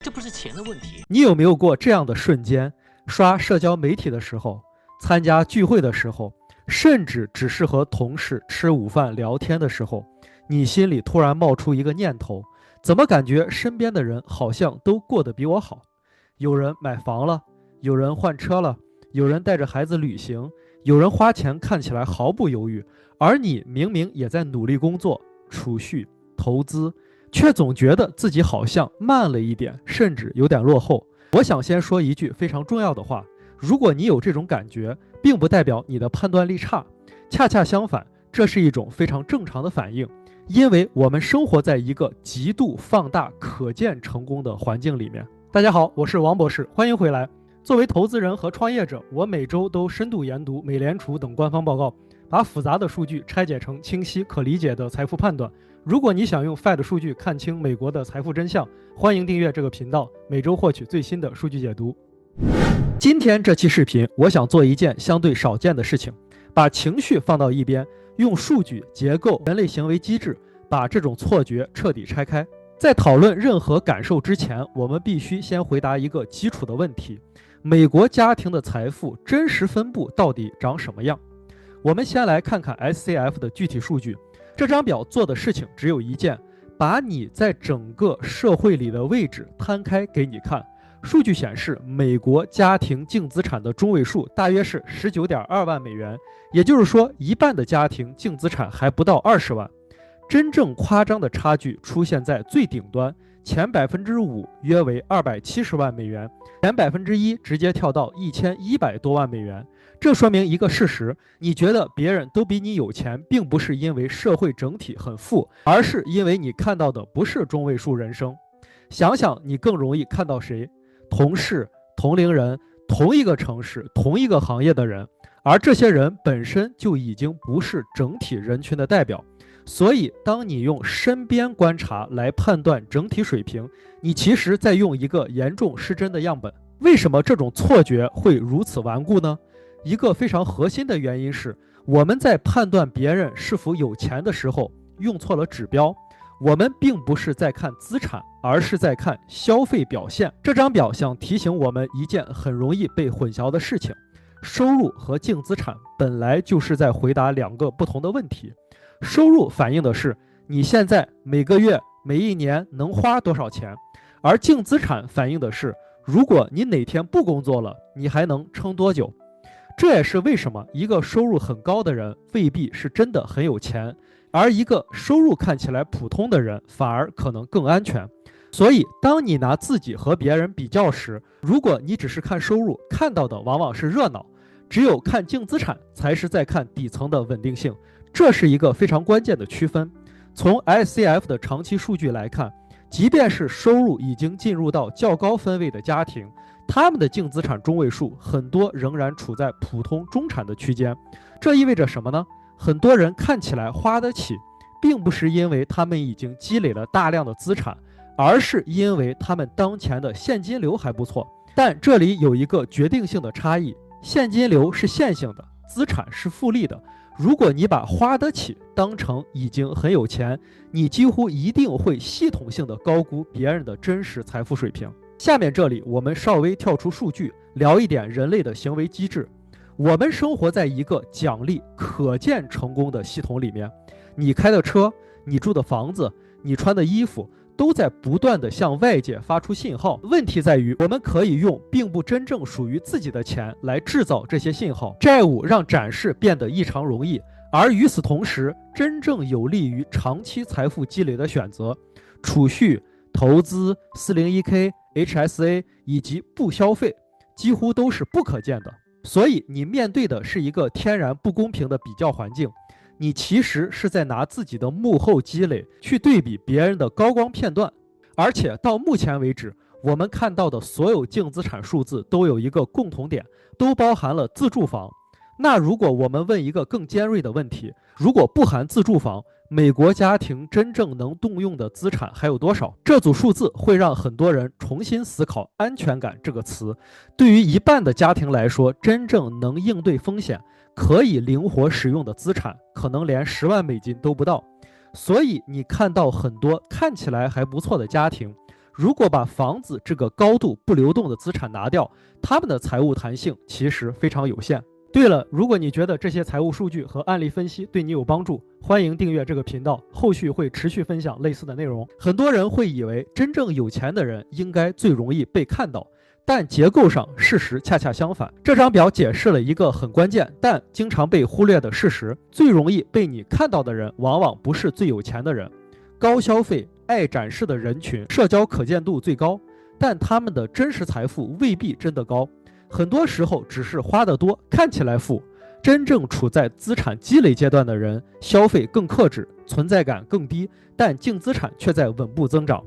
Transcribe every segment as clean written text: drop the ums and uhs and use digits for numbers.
这不是钱的问题。你有没有过这样的瞬间？刷社交媒体的时候，参加聚会的时候，甚至只是和同事吃午饭聊天的时候，你心里突然冒出一个念头：怎么感觉身边的人好像都过得比我好？有人买房了，有人换车了，有人带着孩子旅行，有人花钱看起来毫不犹豫，而你明明也在努力工作、储蓄、投资，却总觉得自己好像慢了一点，甚至有点落后。我想先说一句非常重要的话：如果你有这种感觉，并不代表你的判断力差，恰恰相反，这是一种非常正常的反应，因为我们生活在一个极度放大可见成功的环境里面。大家好，我是王博士，欢迎回来。作为投资人和创业者，我每周都深度研读美联储等官方报告，把复杂的数据拆解成清晰可理解的财富判断。如果你想用 Fed 数据看清美国的财富真相，欢迎订阅这个频道，每周获取最新的数据解读。今天这期视频，我想做一件相对少见的事情，把情绪放到一边，用数据、结构、人类行为机制，把这种错觉彻底拆开。在讨论任何感受之前，我们必须先回答一个基础的问题：美国家庭的财富真实分布到底长什么样？我们先来看看 SCF 的具体数据。这张表做的事情只有一件，把你在整个社会里的位置摊开给你看。数据显示，美国家庭净资产的中位数大约是 19.2 万美元，也就是说，一半的家庭净资产还不到20万。真正夸张的差距出现在最顶端，前 5% 约为270万美元，前 1% 直接跳到1100多万美元。这说明一个事实：你觉得别人都比你有钱，并不是因为社会整体很富，而是因为你看到的不是中位数人生。想想你更容易看到谁？同事、同龄人、同一个城市、同一个行业的人，而这些人本身就已经不是整体人群的代表。所以，当你用身边观察来判断整体水平，你其实在用一个严重失真的样本。为什么这种错觉会如此顽固呢？一个非常核心的原因是，我们在判断别人是否有钱的时候用错了指标。我们并不是在看资产，而是在看消费表现。这张表想提醒我们一件很容易被混淆的事情：收入和净资产本来就是在回答两个不同的问题。收入反映的是你现在每个月、每一年能花多少钱，而净资产反映的是，如果你哪天不工作了，你还能撑多久。这也是为什么一个收入很高的人未必是真的很有钱，而一个收入看起来普通的人反而可能更安全。所以，当你拿自己和别人比较时，如果你只是看收入，看到的往往是热闹；只有看净资产，才是在看底层的稳定性。这是一个非常关键的区分。从 SCF 的长期数据来看，即便是收入已经进入到较高分位的家庭，他们的净资产中位数很多仍然处在普通中产的区间。这意味着什么呢？很多人看起来花得起，并不是因为他们已经积累了大量的资产，而是因为他们当前的现金流还不错。但这里有一个决定性的差异：现金流是线性的，资产是复利的。如果你把花得起当成已经很有钱，你几乎一定会系统性的高估别人的真实财富水平。下面这里我们稍微跳出数据，聊一点人类的行为机制。我们生活在一个奖励可见成功的系统里面，你开的车、你住的房子、你穿的衣服都在不断地向外界发出信号。问题在于，我们可以用并不真正属于自己的钱来制造这些信号。债务让展示变得异常容易，而与此同时，真正有利于长期财富积累的选择，储蓄、投资、401k、HSA 以及不消费，几乎都是不可见的。所以你面对的是一个天然不公平的比较环境。你其实是在拿自己的幕后积累去对比别人的高光片段，而且到目前为止，我们看到的所有净资产数字都有一个共同点，都包含了自住房。那如果我们问一个更尖锐的问题，如果不含自住房，美国家庭真正能动用的资产还有多少？这组数字会让很多人重新思考安全感这个词。对于一半的家庭来说，真正能应对风险可以灵活使用的资产，可能连10万美金都不到。所以你看到很多看起来还不错的家庭，如果把房子这个高度不流动的资产拿掉，他们的财务弹性其实非常有限。对了，如果你觉得这些财务数据和案例分析对你有帮助，欢迎订阅这个频道，后续会持续分享类似的内容。很多人会以为真正有钱的人应该最容易被看到，但结构上事实恰恰相反。这张表解释了一个很关键但经常被忽略的事实：最容易被你看到的人往往不是最有钱的人。高消费、爱展示的人群，社交可见度最高，但他们的真实财富未必真的高，很多时候只是花得多，看起来富。真正处在资产积累阶段的人，消费更克制，存在感更低，但净资产却在稳步增长。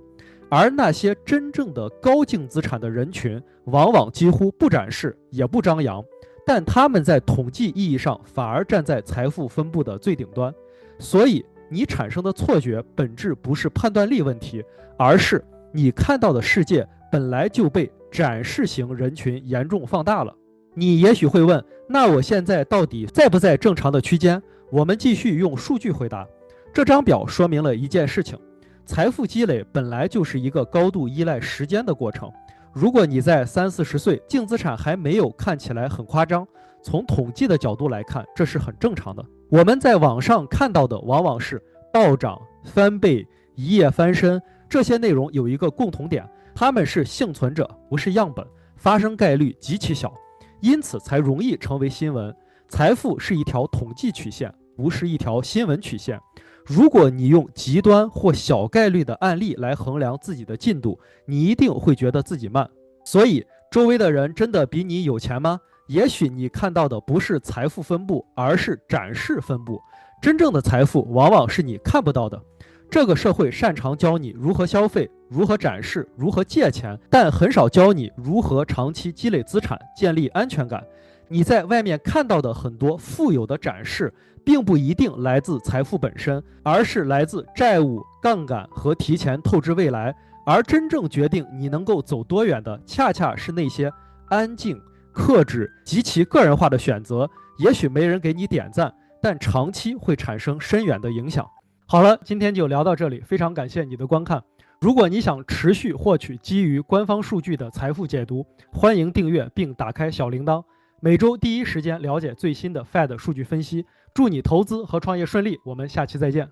而那些真正的高净资产的人群，往往几乎不展示，也不张扬，但他们在统计意义上反而站在财富分布的最顶端。所以你产生的错觉本质不是判断力问题，而是你看到的世界本来就被展示型人群严重放大了。你也许会问，那我现在到底在不在正常的区间？我们继续用数据回答。这张表说明了一件事情：财富积累本来就是一个高度依赖时间的过程。如果你在30-40岁，净资产还没有看起来很夸张，从统计的角度来看，这是很正常的。我们在网上看到的往往是暴涨、翻倍、一夜翻身，这些内容有一个共同点，它们是幸存者，不是样本，发生概率极其小，因此才容易成为新闻。财富是一条统计曲线，不是一条新闻曲线。如果你用极端或小概率的案例来衡量自己的进度，你一定会觉得自己慢。所以，周围的人真的比你有钱吗？也许你看到的不是财富分布，而是展示分布。真正的财富往往是你看不到的。这个社会擅长教你如何消费、如何展示、如何借钱，但很少教你如何长期积累资产、建立安全感。你在外面看到的很多富有的展示，并不一定来自财富本身，而是来自债务、杠杆和提前透支未来。而真正决定你能够走多远的，恰恰是那些安静、克制、极其个人化的选择。也许没人给你点赞，但长期会产生深远的影响。好了，今天就聊到这里，非常感谢你的观看。如果你想持续获取基于官方数据的财富解读，欢迎订阅并打开小铃铛，每周第一时间了解最新的 Fed 数据分析。祝你投资和创业顺利，我们下期再见。